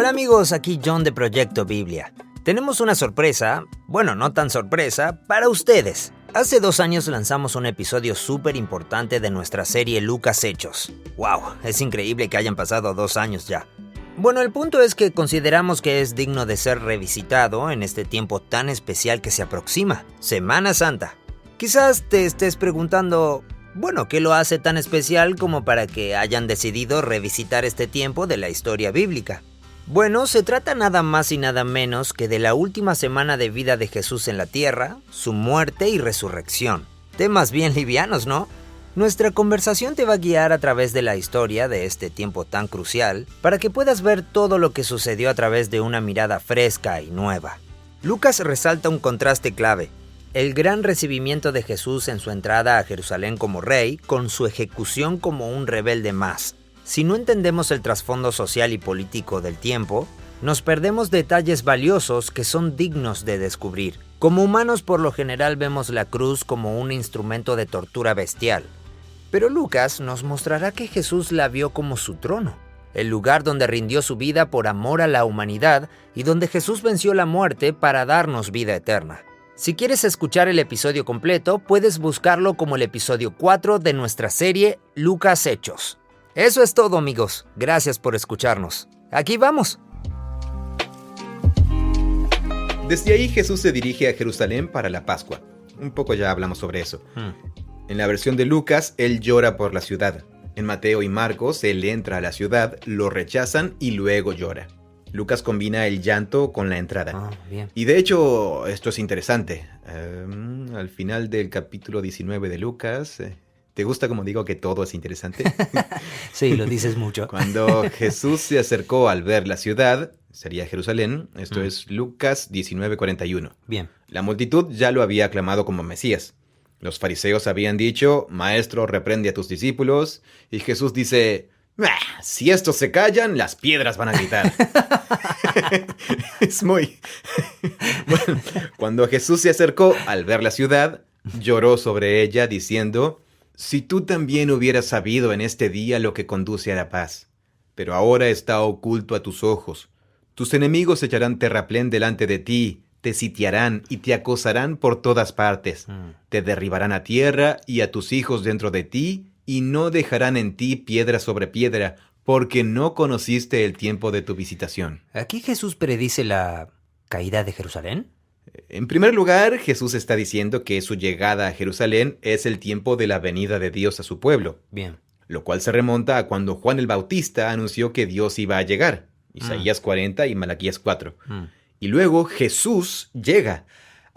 Hola amigos, aquí John de Proyecto Biblia. Tenemos una sorpresa, bueno, no tan sorpresa, para ustedes. Hace 2 años lanzamos un episodio súper importante de nuestra serie Lucas Hechos. ¡Wow! Es increíble que hayan pasado 2 años ya. Bueno, el punto es que consideramos que es digno de ser revisitado en este tiempo tan especial que se aproxima, Semana Santa. Quizás te estés preguntando, bueno, ¿qué lo hace tan especial como para que hayan decidido revisitar este tiempo de la historia bíblica? Bueno, se trata nada más y nada menos que de la última semana de vida de Jesús en la tierra, su muerte y resurrección. Temas bien livianos, ¿no? Nuestra conversación te va a guiar a través de la historia de este tiempo tan crucial para que puedas ver todo lo que sucedió a través de una mirada fresca y nueva. Lucas resalta un contraste clave: el gran recibimiento de Jesús en su entrada a Jerusalén como rey, con su ejecución como un rebelde más. Si no entendemos el trasfondo social y político del tiempo, nos perdemos detalles valiosos que son dignos de descubrir. Como humanos, por lo general vemos la cruz como un instrumento de tortura bestial. Pero Lucas nos mostrará que Jesús la vio como su trono, el lugar donde rindió su vida por amor a la humanidad y donde Jesús venció la muerte para darnos vida eterna. Si quieres escuchar el episodio completo, puedes buscarlo como el episodio 4 de nuestra serie Lucas Hechos. Eso es todo, amigos. Gracias por escucharnos. ¡Aquí vamos! Desde ahí Jesús se dirige a Jerusalén para la Pascua. Un poco ya hablamos sobre eso. En la versión de Lucas, él llora por la ciudad. En Mateo y Marcos, él entra a la ciudad, lo rechazan y luego llora. Lucas combina el llanto con la entrada. Bien. Y de hecho, esto es interesante. Al final del capítulo 19 de Lucas... ¿Te gusta como digo que todo es interesante? Sí, lo dices mucho. Cuando Jesús se acercó al ver la ciudad, sería Jerusalén, esto es Lucas 19:41. Bien. La multitud ya lo había aclamado como Mesías. Los fariseos habían dicho, Maestro, reprende a tus discípulos. Y Jesús dice, si estos se callan, las piedras van a gritar. Es muy... Bueno, cuando Jesús se acercó al ver la ciudad, lloró sobre ella diciendo... Si tú también hubieras sabido en este día lo que conduce a la paz, pero ahora está oculto a tus ojos. Tus enemigos echarán terraplén delante de ti, te sitiarán y te acosarán por todas partes. Te derribarán a tierra y a tus hijos dentro de ti, y no dejarán en ti piedra sobre piedra, porque no conociste el tiempo de tu visitación. ¿Aquí Jesús predice la caída de Jerusalén? En primer lugar, Jesús está diciendo que su llegada a Jerusalén es el tiempo de la venida de Dios a su pueblo. Bien. Lo cual se remonta a cuando Juan el Bautista anunció que Dios iba a llegar. Isaías 40 y Malaquías 4. Y luego Jesús llega.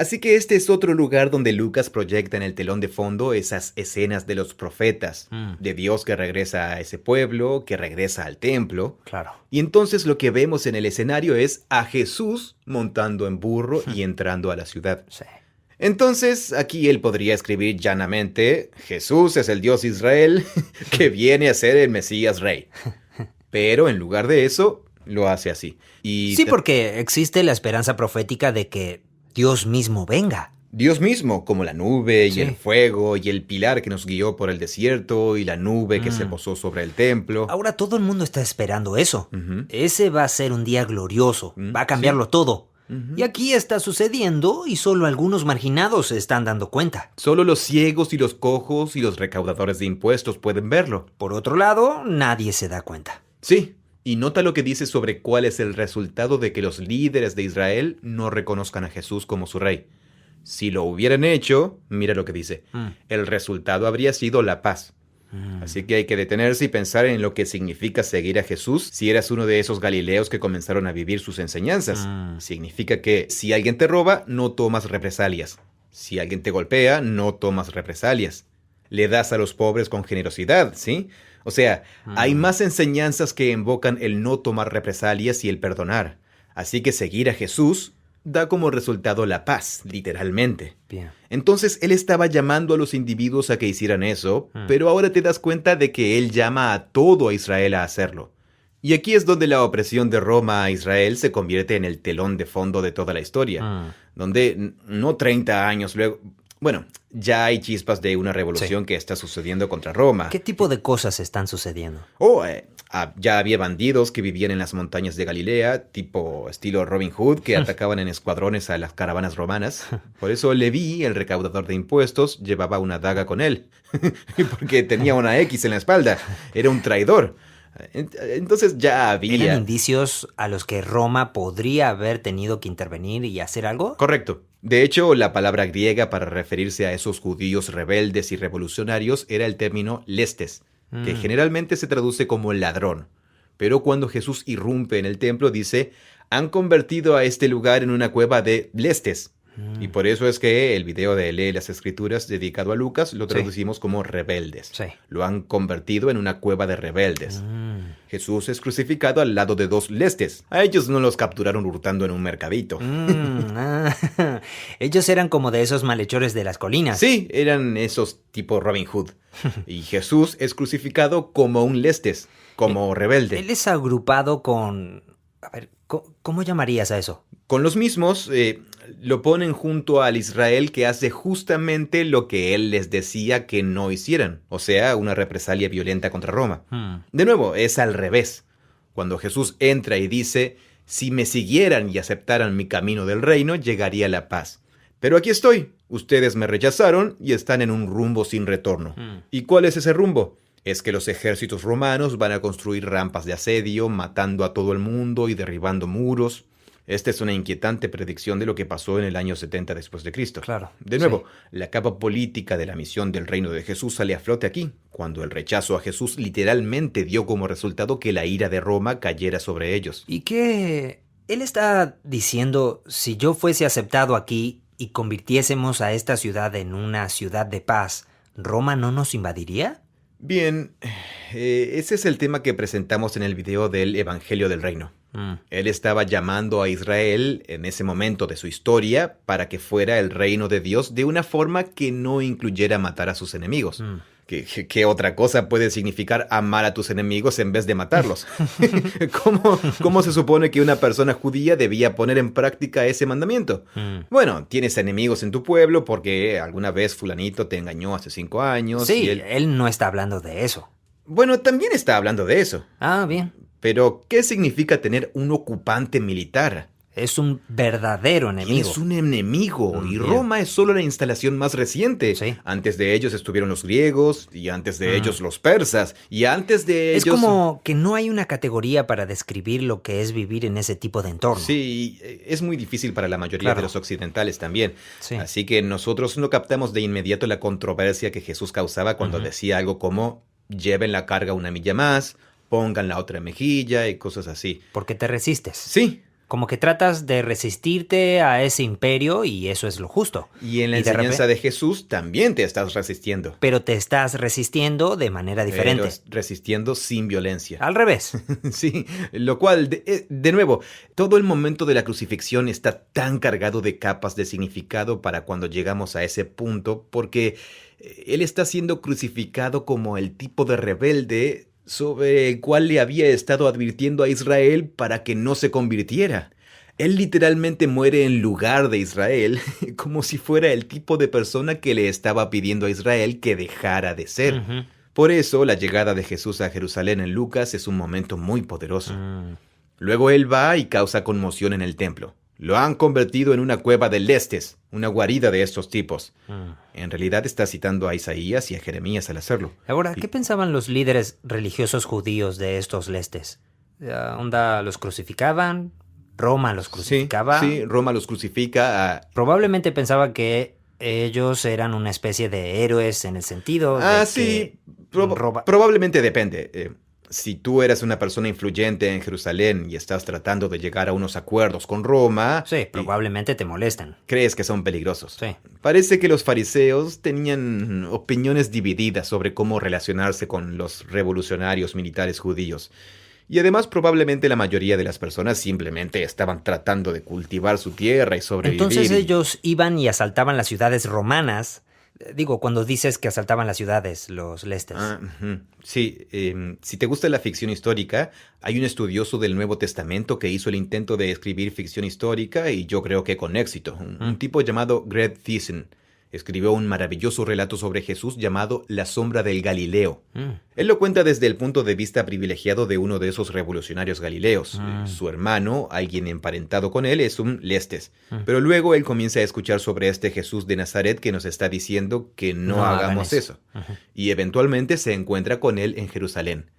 Así que este es otro lugar donde Lucas proyecta en el telón de fondo esas escenas de los profetas, de Dios que regresa a ese pueblo, que regresa al templo. Claro. Y entonces lo que vemos en el escenario es a Jesús montando en burro y entrando a la ciudad. Sí. Entonces, aquí él podría escribir llanamente, Jesús es el Dios Israel que viene a ser el Mesías Rey. Pero en lugar de eso, lo hace así. Sí, porque existe la esperanza profética de que Dios mismo venga. Dios mismo, como la nube y Sí. el fuego y el pilar que nos guió por el desierto y la nube que se posó sobre el templo. Ahora todo el mundo está esperando eso. Ujú. Ese va a ser un día glorioso. Va a cambiarlo todo. Y aquí está sucediendo y solo algunos marginados se están dando cuenta. Solo los ciegos y los cojos y los recaudadores de impuestos pueden verlo. Por otro lado, nadie se da cuenta. Sí, y nota lo que dice sobre cuál es el resultado de que los líderes de Israel no reconozcan a Jesús como su rey. Si lo hubieran hecho, mira lo que dice, el resultado habría sido la paz. Así que hay que detenerse y pensar en lo que significa seguir a Jesús si eras uno de esos galileos que comenzaron a vivir sus enseñanzas. Significa que si alguien te roba, no tomas represalias. Si alguien te golpea, no tomas represalias. Le das a los pobres con generosidad, ¿sí? O sea, hay más enseñanzas que invocan el no tomar represalias y el perdonar. Así que seguir a Jesús da como resultado la paz, literalmente. Bien. Entonces él estaba llamando a los individuos a que hicieran eso, pero ahora te das cuenta de que él llama a todo a Israel a hacerlo. Y aquí es donde la opresión de Roma a Israel se convierte en el telón de fondo de toda la historia, donde no 30 años luego... Bueno, ya hay chispas de una revolución que está sucediendo contra Roma. ¿Qué tipo de cosas están sucediendo? Ya había bandidos que vivían en las montañas de Galilea, tipo estilo Robin Hood, que atacaban en escuadrones a las caravanas romanas. Por eso Leví, el recaudador de impuestos, llevaba una daga con él, porque tenía una X en la espalda. Era un traidor. Entonces ya había... ¿Eran indicios a los que Roma podría haber tenido que intervenir y hacer algo? Correcto. De hecho, la palabra griega para referirse a esos judíos rebeldes y revolucionarios era el término lestes, que generalmente se traduce como ladrón. Pero cuando Jesús irrumpe en el templo dice, han convertido a este lugar en una cueva de lestes. Y por eso es que el video de Lee las Escrituras dedicado a Lucas lo traducimos como rebeldes. Sí. Lo han convertido en una cueva de rebeldes. Jesús es crucificado al lado de dos lestes. A ellos no los capturaron hurtando en un mercadito. Ellos eran como de esos malhechores de las colinas. Sí, eran esos tipo Robin Hood. Y Jesús es crucificado como un lestes, como rebelde. Él es agrupado con... A ver, ¿cómo llamarías a eso? Con los mismos, lo ponen junto al Israel que hace justamente lo que él les decía que no hicieran, o sea, una represalia violenta contra Roma. De nuevo, es al revés. Cuando Jesús entra y dice, si me siguieran y aceptaran mi camino del reino, llegaría la paz. Pero aquí estoy, ustedes me rechazaron y están en un rumbo sin retorno. ¿Y cuál es ese rumbo? Es que los ejércitos romanos van a construir rampas de asedio, matando a todo el mundo y derribando muros. Esta es una inquietante predicción de lo que pasó en el año 70 después de Cristo. Claro. De nuevo, la capa política de la misión del reino de Jesús sale a flote aquí, cuando el rechazo a Jesús literalmente dio como resultado que la ira de Roma cayera sobre ellos. ¿Y qué? Él está diciendo, si yo fuese aceptado aquí y convirtiésemos a esta ciudad en una ciudad de paz, ¿Roma no nos invadiría? Bien, ese es el tema que presentamos en el video del Evangelio del Reino. Él estaba llamando a Israel en ese momento de su historia para que fuera el reino de Dios de una forma que no incluyera matar a sus enemigos. ¿Qué otra cosa puede significar amar a tus enemigos en vez de matarlos? ¿Cómo se supone que una persona judía debía poner en práctica ese mandamiento? Bueno, tienes enemigos en tu pueblo porque alguna vez fulanito te engañó hace 5 años. Sí, y él no está hablando de eso. Bueno, también está hablando de eso. Ah, bien. Pero, ¿qué significa tener un ocupante militar? Es un verdadero enemigo. Es un enemigo, y Bien. Roma es solo la instalación más reciente. Sí. Antes de ellos estuvieron los griegos, y antes de ellos los persas, y antes de Es ellos... como que no hay una categoría para describir lo que es vivir en ese tipo de entorno. Sí, es muy difícil para la mayoría de los occidentales también. Sí. Así que nosotros no captamos de inmediato la controversia que Jesús causaba cuando decía algo como, lleven la carga una milla más, pongan la otra mejilla y cosas así. Porque te resistes. Sí. Como que tratas de resistirte a ese imperio y eso es lo justo. Y en la Y de enseñanza de Jesús también te estás resistiendo. Pero te estás resistiendo de manera diferente. Pero resistiendo sin violencia. Al revés. Sí, lo cual, de nuevo, todo el momento de la crucifixión está tan cargado de capas de significado para cuando llegamos a ese punto, porque él está siendo crucificado como el tipo de rebelde sobre el cual le había estado advirtiendo a Israel para que no se convirtiera. Él literalmente muere en lugar de Israel, como si fuera el tipo de persona que le estaba pidiendo a Israel que dejara de ser. Por eso, la llegada de Jesús a Jerusalén en Lucas es un momento muy poderoso. Luego él va y causa conmoción en el templo. Lo han convertido en una cueva de lestes, una guarida de estos tipos. En realidad está citando a Isaías y a Jeremías al hacerlo. Ahora, ¿qué pensaban los líderes religiosos judíos de estos lestes? ¿Onda los crucificaban? ¿Roma los crucificaba? Sí, Roma los crucifica. Probablemente pensaba que ellos eran una especie de héroes en el sentido de sí, que probablemente depende. Si tú eres una persona influyente en Jerusalén y estás tratando de llegar a unos acuerdos con Roma... Sí, probablemente te molestan. Crees que son peligrosos. Sí. Parece que los fariseos tenían opiniones divididas sobre cómo relacionarse con los revolucionarios militares judíos. Y además probablemente la mayoría de las personas simplemente estaban tratando de cultivar su tierra y sobrevivir. Entonces ellos iban y asaltaban las ciudades romanas. Digo, cuando dices que asaltaban las ciudades, los lestes. Sí, si te gusta la ficción histórica, hay un estudioso del Nuevo Testamento que hizo el intento de escribir ficción histórica y yo creo que con éxito. Un tipo llamado Greg Thiessen. escribió un maravilloso relato sobre Jesús llamado La sombra del Galileo. Él lo cuenta desde el punto de vista privilegiado de uno de esos revolucionarios galileos. Su hermano, alguien emparentado con él, es un Lestes. Pero luego él comienza a escuchar sobre este Jesús de Nazaret que nos está diciendo que no hagamos eso. Y eventualmente se encuentra con él en Jerusalén.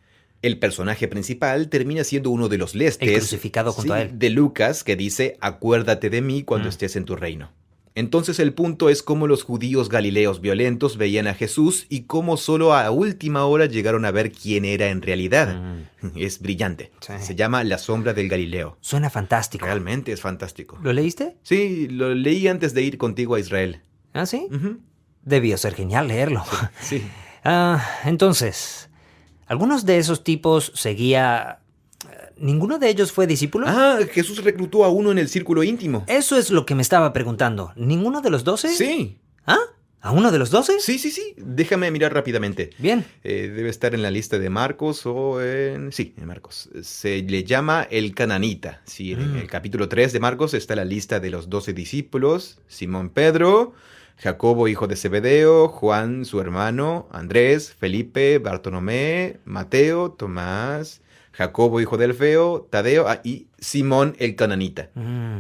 El personaje principal termina siendo uno de los Lestes, el crucificado junto a él, de Lucas, que dice, acuérdate de mí cuando estés en tu reino. Entonces el punto es cómo los judíos galileos violentos veían a Jesús y cómo solo a última hora llegaron a ver quién era en realidad. Es brillante. Sí. Se llama La sombra del Galileo. Suena fantástico. Realmente es fantástico. ¿Lo leíste? Sí, lo leí antes de ir contigo a Israel. ¿Ah, sí? Ujú. Debió ser genial leerlo. Sí. Entonces, ¿algunos de esos tipos seguía... ¿Ninguno de ellos fue discípulo? Jesús reclutó a uno en el círculo íntimo. Eso es lo que me estaba preguntando. ¿Ninguno de los 12? Sí. ¿A uno de los 12? Sí. Déjame mirar rápidamente. Bien. Debe estar en la lista de Marcos o en... Sí, en Marcos. Se le llama el cananita. Sí, en el capítulo 3 de Marcos está la lista de los 12 discípulos. Simón Pedro, Jacobo, hijo de Zebedeo, Juan, su hermano, Andrés, Felipe, Bartolomé, Mateo, Tomás, Jacobo, hijo de Alfeo, Tadeo y Simón el cananita,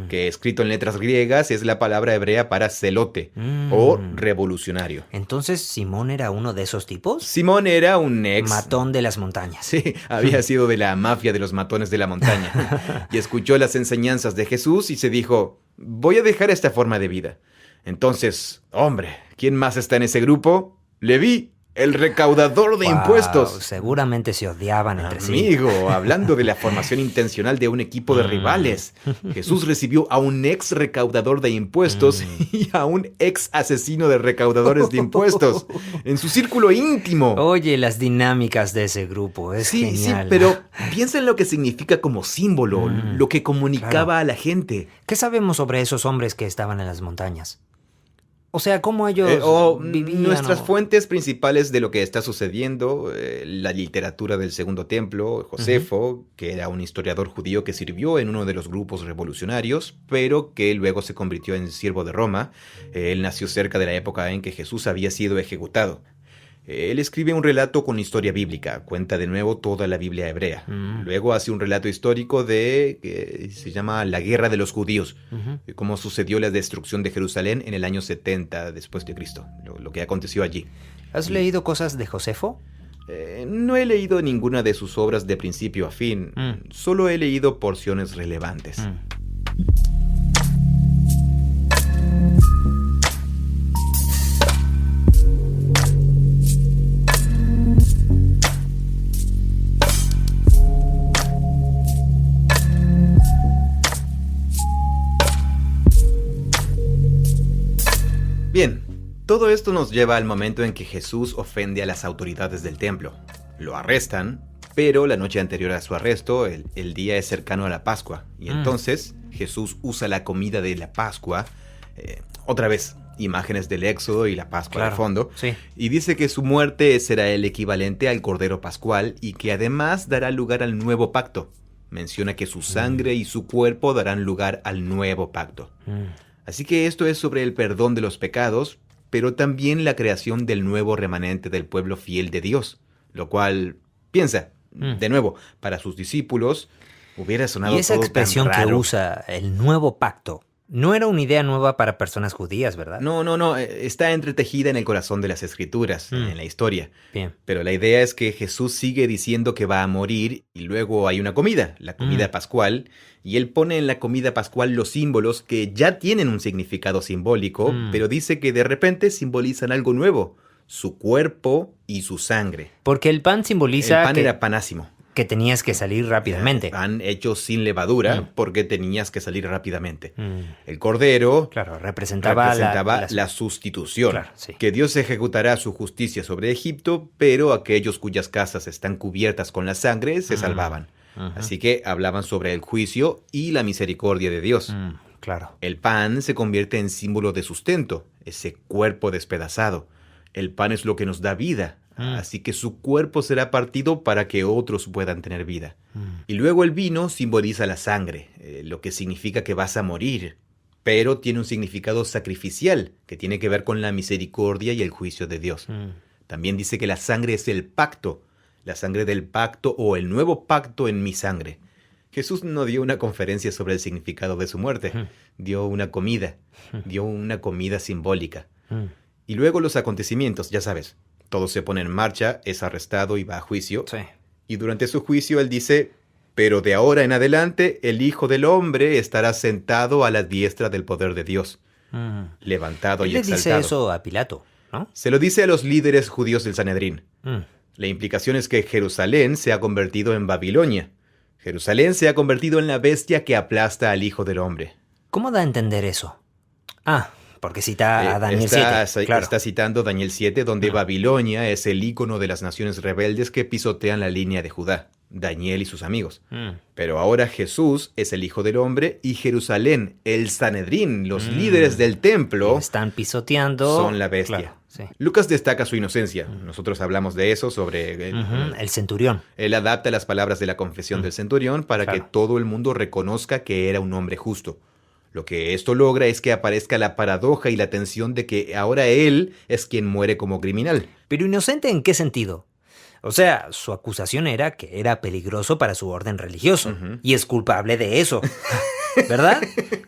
que escrito en letras griegas es la palabra hebrea para celote o revolucionario. ¿Entonces Simón era uno de esos tipos? Simón era un matón de las montañas. Sí, había sido de la mafia de los matones de la montaña y escuchó las enseñanzas de Jesús y se dijo, voy a dejar esta forma de vida. Entonces, hombre, ¿quién más está en ese grupo? Leví, el recaudador de impuestos. Seguramente se odiaban entre sí. Amigo, hablando de la formación intencional de un equipo de rivales, Jesús recibió a un ex recaudador de impuestos y a un ex asesino de recaudadores de impuestos en su círculo íntimo. Oye, las dinámicas de ese grupo, es genial. Sí, pero piensa en lo que significa como símbolo, lo que comunicaba a la gente. ¿Qué sabemos sobre esos hombres que estaban en las montañas? O sea, ¿cómo ellos vivían? Nuestras fuentes principales de lo que está sucediendo, la literatura del Segundo Templo, Josefo, que era un historiador judío que sirvió en uno de los grupos revolucionarios, pero que luego se convirtió en siervo de Roma. Él nació cerca de la época en que Jesús había sido ejecutado. Él escribe un relato con historia bíblica, cuenta de nuevo toda la Biblia hebrea. Luego hace un relato histórico que se llama La Guerra de los Judíos, cómo sucedió la destrucción de Jerusalén en el año 70 después de Cristo, lo que aconteció allí. ¿Has leído cosas de Josefo? No he leído ninguna de sus obras de principio a fin, solo he leído porciones relevantes. Bien, todo esto nos lleva al momento en que Jesús ofende a las autoridades del templo. Lo arrestan, pero la noche anterior a su arresto, el día es cercano a la Pascua. Y entonces Jesús usa la comida de la Pascua, otra vez, imágenes del Éxodo y la Pascua de fondo, y dice que su muerte será el equivalente al Cordero Pascual y que además dará lugar al nuevo pacto. Menciona que su sangre y su cuerpo darán lugar al nuevo pacto. Así que esto es sobre el perdón de los pecados, pero también la creación del nuevo remanente del pueblo fiel de Dios. Lo cual, piensa, de nuevo, para sus discípulos hubiera sonado todo tan raro. Y esa expresión que usa, el nuevo pacto, no era una idea nueva para personas judías, ¿verdad? No, está entretejida en el corazón de las Escrituras, en la historia. Bien. Pero la idea es que Jesús sigue diciendo que va a morir y luego hay una comida, la comida pascual, y él pone en la comida pascual los símbolos que ya tienen un significado simbólico, pero dice que de repente simbolizan algo nuevo, su cuerpo y su sangre. Porque el pan simboliza El pan era panásimo. Que tenías que salir rápidamente. Pan hecho sin levadura porque tenías que salir rápidamente. El cordero representaba la sustitución. Claro, sí. Que Dios ejecutará su justicia sobre Egipto, pero aquellos cuyas casas están cubiertas con la sangre se salvaban. Así que hablaban sobre el juicio y la misericordia de Dios. Claro. El pan se convierte en símbolo de sustento, ese cuerpo despedazado. El pan es lo que nos da vida. Así que su cuerpo será partido para que otros puedan tener vida. Y luego el vino simboliza la sangre, lo que significa que vas a morir. pero tiene un significado sacrificial que tiene que ver con la misericordia y el juicio de Dios. También dice que la sangre es el pacto, la sangre del pacto o el nuevo pacto en mi sangre. Jesús no dio una conferencia sobre el significado de su muerte, dio una comida simbólica. Y luego los acontecimientos, ya sabes, todo se pone en marcha, es arrestado y va a juicio. Sí. Y durante su juicio él dice, pero de ahora en adelante el Hijo del Hombre estará sentado a la diestra del poder de Dios, levantado y exaltado. Él le dice eso a Pilato, ¿no? Se lo dice a los líderes judíos del Sanedrín. La implicación es que Jerusalén se ha convertido en Babilonia. Jerusalén se ha convertido en la bestia que aplasta al Hijo del Hombre. ¿Cómo da a entender eso? Porque cita a Daniel 7. Claro. Está citando Daniel 7, donde Babilonia es el ícono de las naciones rebeldes que pisotean la línea de Judá, Daniel y sus amigos. Pero ahora Jesús es el Hijo del Hombre y Jerusalén, el Sanedrín, los líderes del templo, están pisoteando. Son la bestia. Claro, sí. Lucas destaca su inocencia. Nosotros hablamos de eso sobre... El centurión. Él adapta las palabras de la confesión del centurión para que todo el mundo reconozca que era un hombre justo. Lo que esto logra es que aparezca la paradoja y la tensión de que ahora él es quien muere como criminal. ¿Pero inocente en qué sentido? O sea, su acusación era que era peligroso para su orden religioso. Y es culpable de eso. ¿Verdad?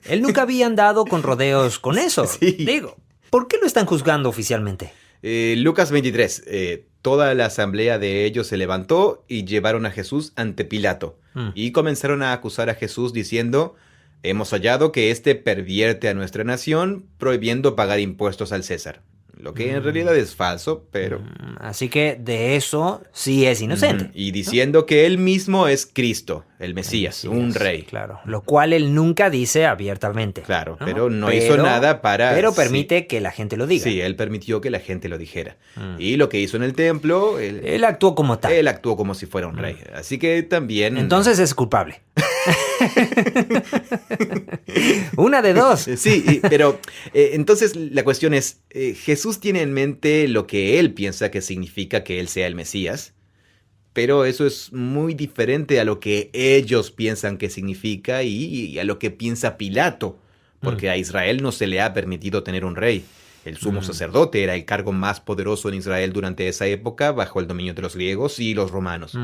Él nunca había andado con rodeos con eso. Sí. Digo, ¿por qué lo están juzgando oficialmente? Lucas 23. Toda la asamblea de ellos se levantó y llevaron a Jesús ante Pilato. Y comenzaron a acusar a Jesús diciendo... Hemos hallado que éste pervierte a nuestra nación prohibiendo pagar impuestos al César. Lo que en realidad es falso, pero... Así que de eso sí es inocente. Y diciendo que él mismo es Cristo, el Mesías, un rey. Claro, lo cual él nunca dice abiertamente. Claro, pero no hizo nada para... Pero permite que la gente lo diga. Sí, él permitió que la gente lo dijera. Y lo que hizo en el templo... Él actuó como tal. Él actuó como si fuera un rey. Así que también... Entonces es culpable. Una de dos. Sí, pero entonces la cuestión es, Jesús tiene en mente lo que él piensa que significa que él sea el Mesías, pero eso es muy diferente a lo que ellos piensan que significa y a lo que piensa Pilato, porque a Israel no se le ha permitido tener un rey. El sumo sacerdote era el cargo más poderoso en Israel durante esa época, bajo el dominio de los griegos y los romanos.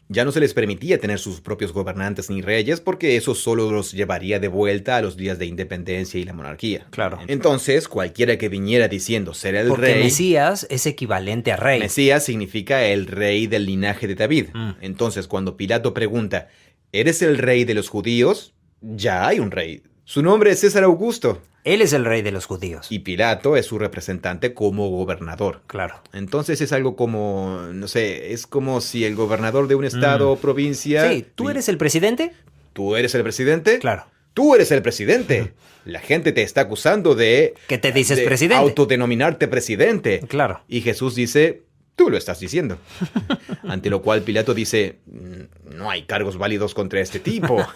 Ya no se les permitía tener sus propios gobernantes ni reyes porque eso solo los llevaría de vuelta a los días de independencia y la monarquía. Claro. Entonces, cualquiera que viniera diciendo ser el porque rey... Mesías es equivalente a rey. Mesías significa el rey del linaje de David. Entonces, cuando Pilato pregunta, ¿eres el rey de los judíos? Ya hay un rey. Su nombre es César Augusto. Él es el rey de los judíos. Y Pilato es su representante como gobernador. Claro. Entonces es algo como, no sé, es como si el gobernador de un estado o provincia... Sí, ¿tú eres el presidente? ¿Tú eres el presidente? Claro. ¡Tú eres el presidente! La gente te está acusando de... ¿Qué te dices presidente? Autodenominarte presidente. Claro. Y Jesús dice... Tú lo estás diciendo. Ante lo cual Pilato dice, no hay cargos válidos contra este tipo.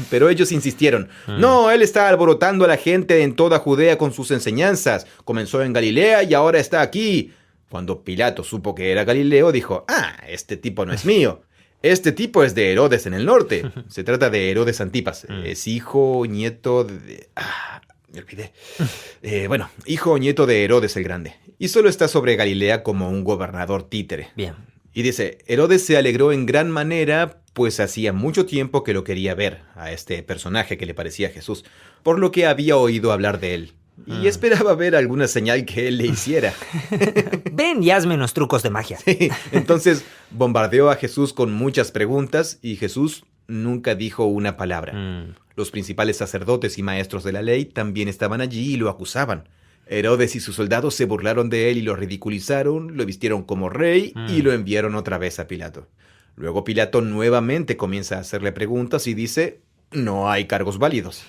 Pero ellos insistieron, no, él está alborotando a la gente en toda Judea con sus enseñanzas. Comenzó en Galilea y ahora está aquí. Cuando Pilato supo que era Galileo, dijo, este tipo no es mío. Este tipo es de Herodes en el norte. Se trata de Herodes Antipas. Es hijo, nieto de... me olvidé. Hijo o nieto de Herodes el Grande. Y solo está sobre Galilea como un gobernador títere. Bien. Y dice, Herodes se alegró en gran manera, pues hacía mucho tiempo que lo quería ver, a este personaje que le parecía Jesús, por lo que había oído hablar de él. Y esperaba ver alguna señal que él le hiciera. Ven y hazme unos trucos de magia. Sí, entonces bombardeó a Jesús con muchas preguntas y Jesús nunca dijo una palabra. Los principales sacerdotes y maestros de la ley también estaban allí y lo acusaban. Herodes y sus soldados se burlaron de él y lo ridiculizaron, lo vistieron como rey y lo enviaron otra vez a Pilato. Luego Pilato nuevamente comienza a hacerle preguntas y dice, no hay cargos válidos.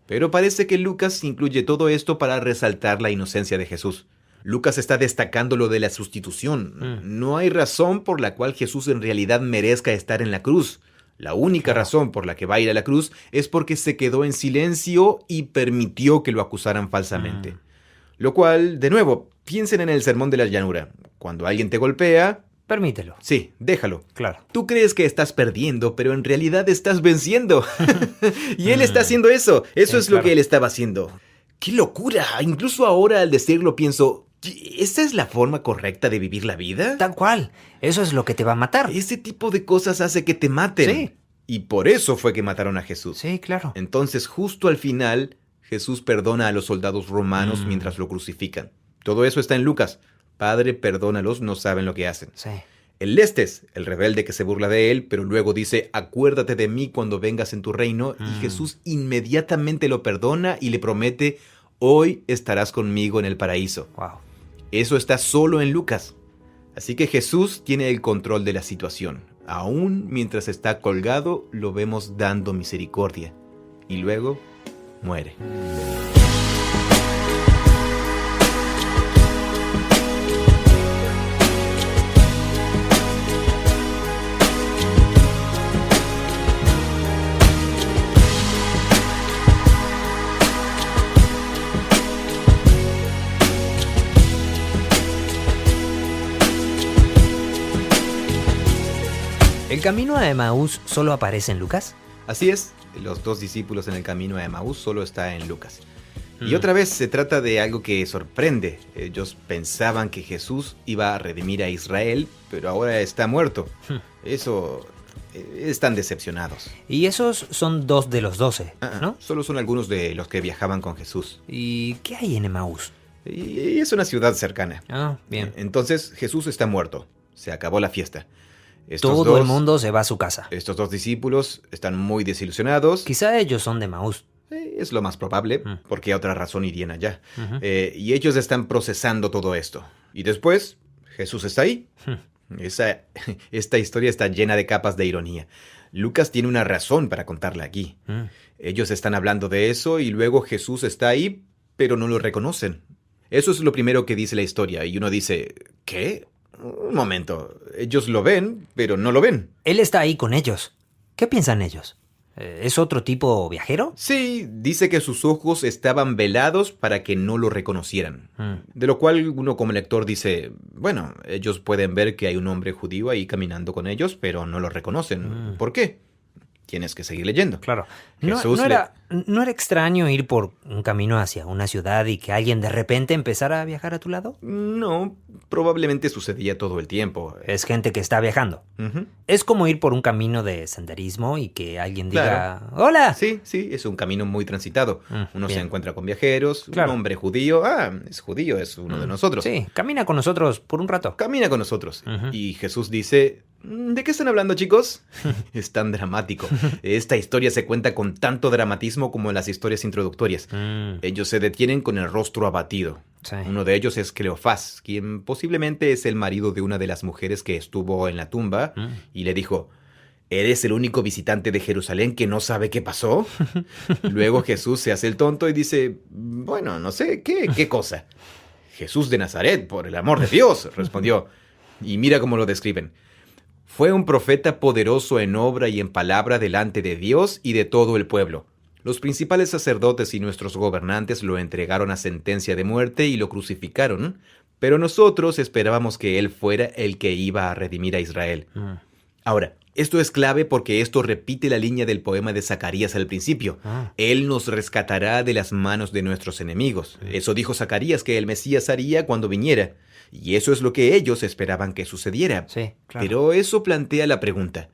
Pero parece que Lucas incluye todo esto para resaltar la inocencia de Jesús. Lucas está destacando lo de la sustitución. No hay razón por la cual Jesús en realidad merezca estar en la cruz. La única razón por la que va a ir a la cruz es porque se quedó en silencio y permitió que lo acusaran falsamente. Lo cual, de nuevo, piensen en el sermón de la llanura. Cuando alguien te golpea, Permítelo. Sí, déjalo. Claro. Tú crees que estás perdiendo, pero en realidad estás venciendo. Y él está haciendo eso. Eso es lo que él estaba haciendo. ¡Qué locura! Incluso ahora al decirlo pienso, ¿esta es la forma correcta de vivir la vida? Tal cual. Eso es lo que te va a matar. Ese tipo de cosas hace que te maten. Sí. Y por eso fue que mataron a Jesús. Sí, claro. Entonces, justo al final, Jesús perdona a los soldados romanos mientras lo crucifican. Todo eso está en Lucas. Padre, perdónalos, no saben lo que hacen. Sí. El Lestes, el rebelde que se burla de él, pero luego dice, acuérdate de mí cuando vengas en tu reino. Y Jesús inmediatamente lo perdona y le promete, hoy estarás conmigo en el paraíso. Wow. Eso está solo en Lucas. Así que Jesús tiene el control de la situación. Aún mientras está colgado, lo vemos dando misericordia. Y luego, muere. ¿El camino a Emaús solo aparece en Lucas? Así es, los 2 discípulos en el camino a Emaús solo está en Lucas. Y otra vez se trata de algo que sorprende. Ellos pensaban que Jesús iba a redimir a Israel, pero ahora está muerto. Eso... están decepcionados. Y esos son 2 de los 12, ¿no? Solo son algunos de los que viajaban con Jesús. ¿Y qué hay en Emaús? Y es una ciudad cercana. Ah, bien. Entonces Jesús está muerto. Se acabó la fiesta. Todo el mundo se va a su casa. Estos 2 discípulos están muy desilusionados. Quizá ellos son de Emaús. Es lo más probable, porque a otra razón irían allá. Y ellos están procesando todo esto. Y después, Jesús está ahí. Esta historia está llena de capas de ironía. Lucas tiene una razón para contarla aquí. Ellos están hablando de eso y luego Jesús está ahí, pero no lo reconocen. Eso es lo primero que dice la historia. Y uno dice, ¿qué? Un momento, ellos lo ven, pero no lo ven. Él está ahí con ellos. ¿Qué piensan ellos? ¿Es otro tipo viajero? Sí, dice que sus ojos estaban velados para que no lo reconocieran. De lo cual uno como lector dice, bueno, ellos pueden ver que hay un hombre judío ahí caminando con ellos, pero no lo reconocen. ¿Por qué? Tienes que seguir leyendo. Claro. ¿No era extraño ir por un camino hacia una ciudad y que alguien de repente empezara a viajar a tu lado? No, probablemente sucedía todo el tiempo. Es gente que está viajando. Es como ir por un camino de senderismo y que alguien diga, ¡hola! Sí, es un camino muy transitado. Uno se encuentra con viajeros, claro. Un hombre judío. Es judío, es uno de nosotros. Sí, camina con nosotros por un rato. Camina con nosotros. Y Jesús dice... ¿De qué están hablando, chicos? Es tan dramático. Esta historia se cuenta con tanto dramatismo como las historias introductorias. Ellos se detienen con el rostro abatido. Sí. Uno de ellos es Cleofás, quien posiblemente es el marido de una de las mujeres que estuvo en la tumba, y le dijo, ¿eres el único visitante de Jerusalén que no sabe qué pasó? Luego Jesús se hace el tonto y dice, bueno, no sé, ¿qué cosa? Jesús de Nazaret, por el amor de Dios, respondió. Y mira cómo lo describen. Fue un profeta poderoso en obra y en palabra delante de Dios y de todo el pueblo. Los principales sacerdotes y nuestros gobernantes lo entregaron a sentencia de muerte y lo crucificaron, pero nosotros esperábamos que él fuera el que iba a redimir a Israel. Ahora, esto es clave porque esto repite la línea del poema de Zacarías al principio. Él nos rescatará de las manos de nuestros enemigos. Eso dijo Zacarías que el Mesías haría cuando viniera. Y eso es lo que ellos esperaban que sucediera. Sí, claro. Pero eso plantea la pregunta.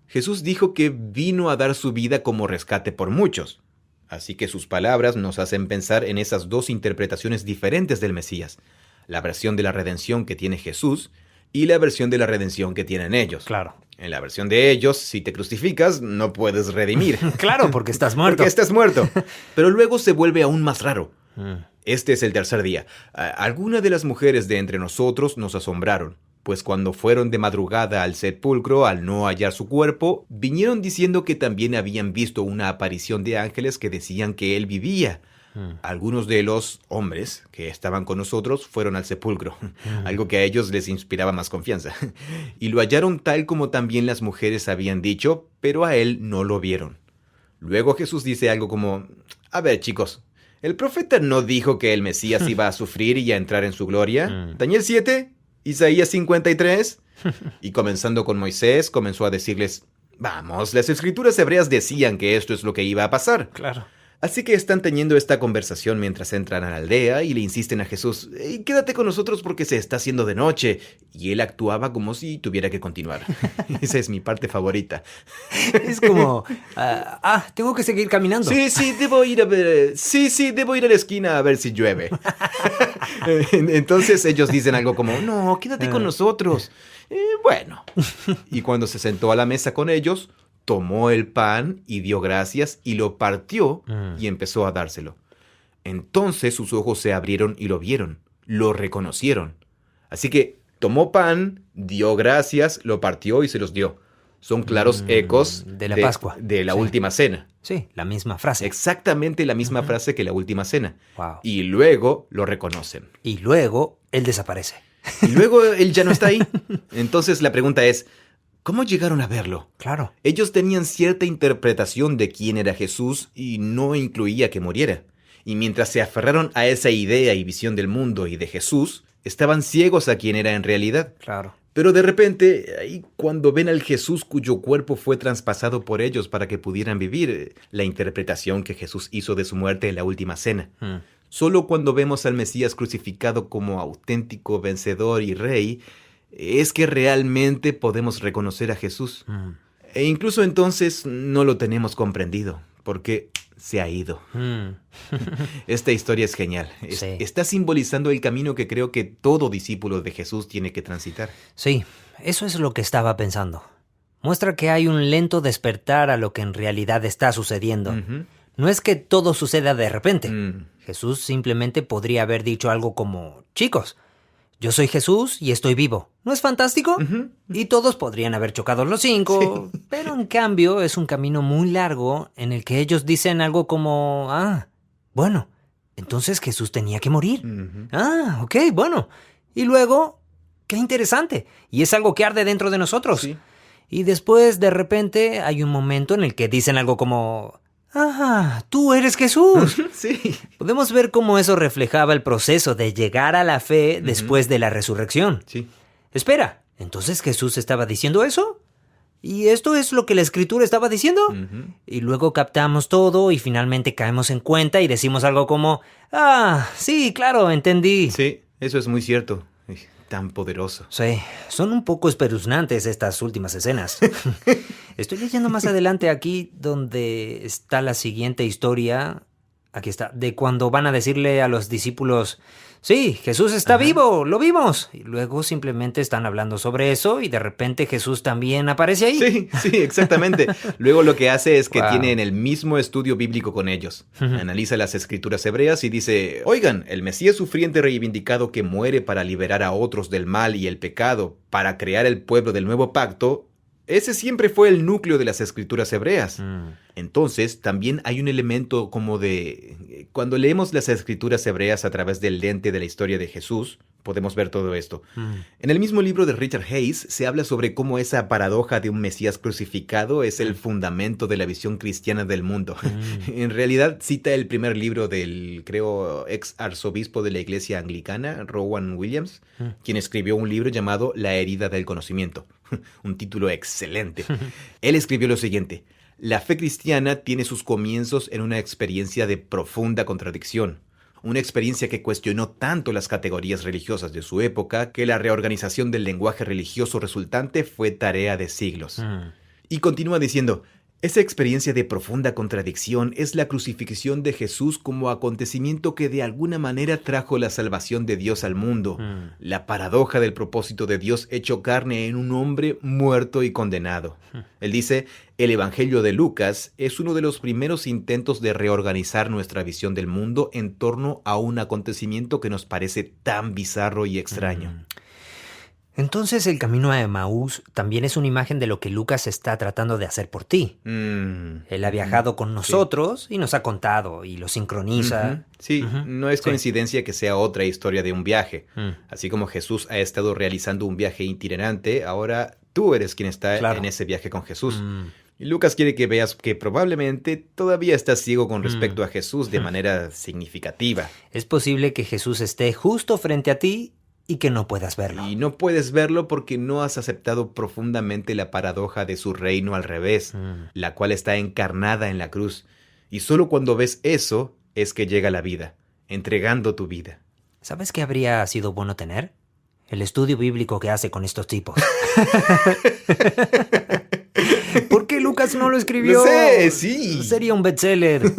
Jesús dijo que vino a dar su vida como rescate por muchos. Así que sus palabras nos hacen pensar en esas 2 interpretaciones diferentes del Mesías. La versión de la redención que tiene Jesús y la versión de la redención que tienen ellos. Claro. En la versión de ellos, si te crucificas, no puedes redimir. Claro, porque estás muerto. Porque estás muerto. Pero luego se vuelve aún más raro. Este es el tercer día. Algunas de las mujeres de entre nosotros nos asombraron, pues cuando fueron de madrugada al sepulcro, al no hallar su cuerpo, vinieron diciendo que también habían visto una aparición de ángeles que decían que él vivía. Algunos de los hombres que estaban con nosotros fueron al sepulcro, algo que a ellos les inspiraba más confianza. Y lo hallaron tal como también las mujeres habían dicho, pero a él no lo vieron. Luego Jesús dice algo como, a ver chicos, ¿el profeta no dijo que el Mesías iba a sufrir y a entrar en su gloria? Daniel 7, Isaías 53. Y comenzando con Moisés, comenzó a decirles, vamos, las escrituras hebreas decían que esto es lo que iba a pasar. Claro. Así que están teniendo esta conversación mientras entran a la aldea y le insisten a Jesús, quédate con nosotros porque se está haciendo de noche. Y él actuaba como si tuviera que continuar. Esa es mi parte favorita. Es como, tengo que seguir caminando. Sí, debo ir a ver. Sí, debo ir a la esquina a ver si llueve. Entonces ellos dicen algo como, no, quédate con nosotros. Bueno. Y cuando se sentó a la mesa con ellos, tomó el pan y dio gracias y lo partió y empezó a dárselo. Entonces sus ojos se abrieron y lo vieron, lo reconocieron. Así que tomó pan, dio gracias, lo partió y se los dio. Son claros ecos de la Pascua. De la última cena. Sí, la misma frase. Exactamente la misma frase que la última cena. Wow. Y luego lo reconocen. Y luego él desaparece. Y luego él ya no está ahí. Entonces la pregunta es, ¿cómo llegaron a verlo? Claro. Ellos tenían cierta interpretación de quién era Jesús y no incluía que muriera. Y mientras se aferraron a esa idea y visión del mundo y de Jesús, estaban ciegos a quién era en realidad. Claro. Pero de repente, ahí cuando ven al Jesús cuyo cuerpo fue traspasado por ellos para que pudieran vivir, la interpretación que Jesús hizo de su muerte en la última cena. Solo cuando vemos al Mesías crucificado como auténtico vencedor y rey, es que realmente podemos reconocer a Jesús. E incluso entonces no lo tenemos comprendido, porque se ha ido. Esta historia es genial. Sí. Está simbolizando el camino que creo que todo discípulo de Jesús tiene que transitar. Sí, eso es lo que estaba pensando. Muestra que hay un lento despertar a lo que en realidad está sucediendo. No es que todo suceda de repente. Jesús simplemente podría haber dicho algo como, chicos, yo soy Jesús y estoy vivo. ¿No es fantástico? Y todos podrían haber chocado los 5, sí. Pero en cambio es un camino muy largo en el que ellos dicen algo como, bueno, entonces Jesús tenía que morir. Ok, bueno. Y luego, qué interesante. Y es algo que arde dentro de nosotros. Sí. Y después, de repente, hay un momento en el que dicen algo como, tú eres Jesús. Sí. Podemos ver cómo eso reflejaba el proceso de llegar a la fe después de la resurrección. Sí. Espera, ¿entonces Jesús estaba diciendo eso? ¿Y esto es lo que la Escritura estaba diciendo? Y luego captamos todo y finalmente caemos en cuenta y decimos algo como, sí, claro, entendí. Sí, eso es muy cierto. Tan poderoso. Sí, son un poco espeluznantes estas últimas escenas. Estoy leyendo más adelante aquí donde está la siguiente historia. Aquí está, de cuando van a decirle a los discípulos, sí, Jesús está vivo, lo vimos. Y luego simplemente están hablando sobre eso y de repente Jesús también aparece ahí. Sí, exactamente. Luego lo que hace es que tiene en el mismo estudio bíblico con ellos. Analiza las escrituras hebreas y dice, oigan, el Mesías sufriente reivindicado que muere para liberar a otros del mal y el pecado, para crear el pueblo del nuevo pacto, ese siempre fue el núcleo de las escrituras hebreas. Entonces, también hay un elemento como de... Cuando leemos las escrituras hebreas a través del lente de la historia de Jesús, podemos ver todo esto. En el mismo libro de Richard Hayes se habla sobre cómo esa paradoja de un Mesías crucificado es el fundamento de la visión cristiana del mundo. En realidad, cita el primer libro del, creo, ex arzobispo de la iglesia anglicana, Rowan Williams, quien escribió un libro llamado La herida del conocimiento. Un título excelente. Él escribió lo siguiente: la fe cristiana tiene sus comienzos en una experiencia de profunda contradicción. Una experiencia que cuestionó tanto las categorías religiosas de su época que la reorganización del lenguaje religioso resultante fue tarea de siglos. Y continúa diciendo, esa experiencia de profunda contradicción es la crucifixión de Jesús como acontecimiento que de alguna manera trajo la salvación de Dios al mundo. La paradoja del propósito de Dios hecho carne en un hombre muerto y condenado. Él dice, el Evangelio de Lucas es uno de los primeros intentos de reorganizar nuestra visión del mundo en torno a un acontecimiento que nos parece tan bizarro y extraño. Entonces el camino a Emaús también es una imagen de lo que Lucas está tratando de hacer por ti. Él ha viajado con nosotros y nos ha contado y lo sincroniza. Sí, no es coincidencia que sea otra historia de un viaje. Así como Jesús ha estado realizando un viaje itinerante, ahora tú eres quien está en ese viaje con Jesús. Y Lucas quiere que veas que probablemente todavía estás ciego con respecto a Jesús de manera significativa. Es posible que Jesús esté justo frente a ti Y que no puedas verlo. Y no puedes verlo porque no has aceptado profundamente la paradoja de su reino al revés, la cual está encarnada en la cruz. Y solo cuando ves eso es que llega la vida, entregando tu vida. ¿Sabes qué habría sido bueno tener? El estudio bíblico que hace con estos tipos. ¿Por qué Lucas no lo escribió? Lo sé, sí. Sería un bestseller.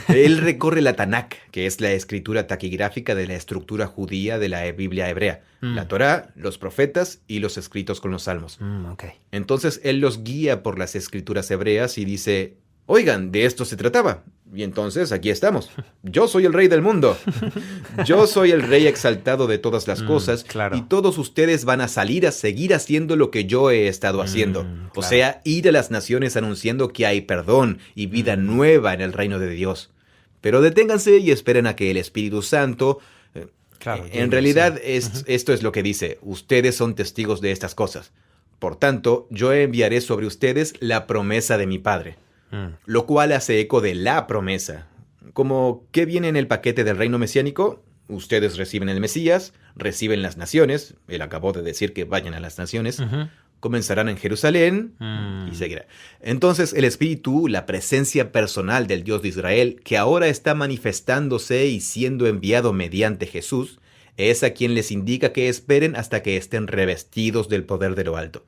Él recorre la Tanakh, que es la escritura taquigráfica de la estructura judía de la Biblia hebrea. La Torá, los profetas y los escritos con los salmos. Okay. Entonces él los guía por las escrituras hebreas y dice, oigan, de esto se trataba. Y entonces aquí estamos. Yo soy el rey del mundo. Yo soy el rey exaltado de todas las cosas. Claro. Y todos ustedes van a salir a seguir haciendo lo que yo he estado haciendo. Claro. O sea, ir a las naciones anunciando que hay perdón y vida nueva en el reino de Dios. Pero deténganse y esperen a que el Espíritu Santo... en realidad, esto es lo que dice. Ustedes son testigos de estas cosas. Por tanto, yo enviaré sobre ustedes la promesa de mi Padre. Lo cual hace eco de la promesa. Como, ¿qué viene en el paquete del reino mesiánico? Ustedes reciben el Mesías, reciben las naciones. Él acabó de decir que vayan a las naciones. Comenzarán en Jerusalén y seguirá. Entonces el Espíritu, la presencia personal del Dios de Israel, que ahora está manifestándose y siendo enviado mediante Jesús, es a quien les indica que esperen hasta que estén revestidos del poder de lo alto.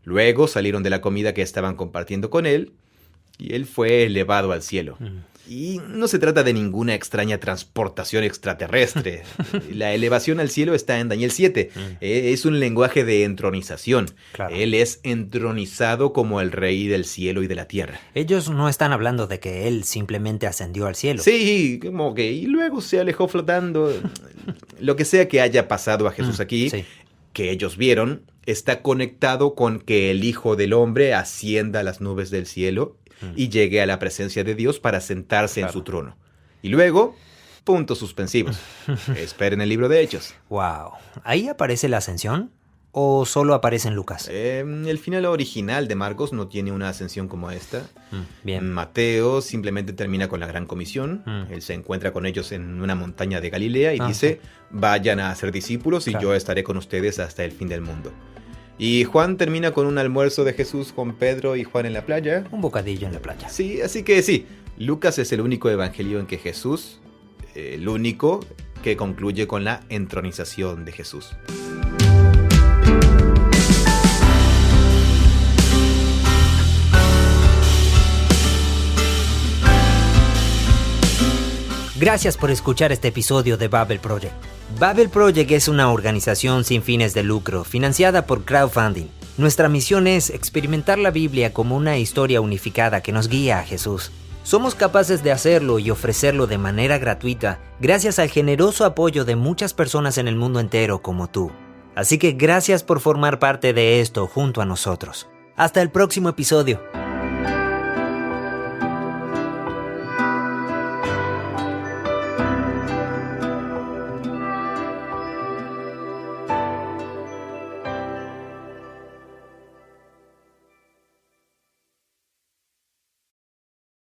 Luego salieron de la comida que estaban compartiendo con él, y él fue elevado al cielo. Y no se trata de ninguna extraña transportación extraterrestre. La elevación al cielo está en Daniel 7. Es un lenguaje de entronización. Claro. Él es entronizado como el rey del cielo y de la tierra. Ellos no están hablando de que él simplemente ascendió al cielo. Sí, como que y luego se alejó flotando. Lo que sea que haya pasado a Jesús aquí, que ellos vieron, está conectado con que el Hijo del Hombre ascienda a las nubes del cielo y llegue a la presencia de Dios para sentarse en su trono. Y luego, puntos suspensivos. Esperen el libro de Hechos. Wow. ¿Ahí aparece la ascensión? ¿O solo aparece en Lucas? El final original de Marcos no tiene una ascensión como esta. Bien. Mateo simplemente termina con la gran comisión. Él se encuentra con ellos en una montaña de Galilea y dice, vayan a ser discípulos y yo estaré con ustedes hasta el fin del mundo. Y Juan termina con un almuerzo de Jesús con Pedro y Juan en la playa. Un bocadillo en la playa. Sí, así que sí, Lucas es el único evangelio en que Jesús, el único que concluye con la entronización de Jesús. Gracias por escuchar este episodio de Babel Project. Babel Project es una organización sin fines de lucro, financiada por crowdfunding. Nuestra misión es experimentar la Biblia como una historia unificada que nos guía a Jesús. Somos capaces de hacerlo y ofrecerlo de manera gratuita gracias al generoso apoyo de muchas personas en el mundo entero como tú. Así que gracias por formar parte de esto junto a nosotros. Hasta el próximo episodio.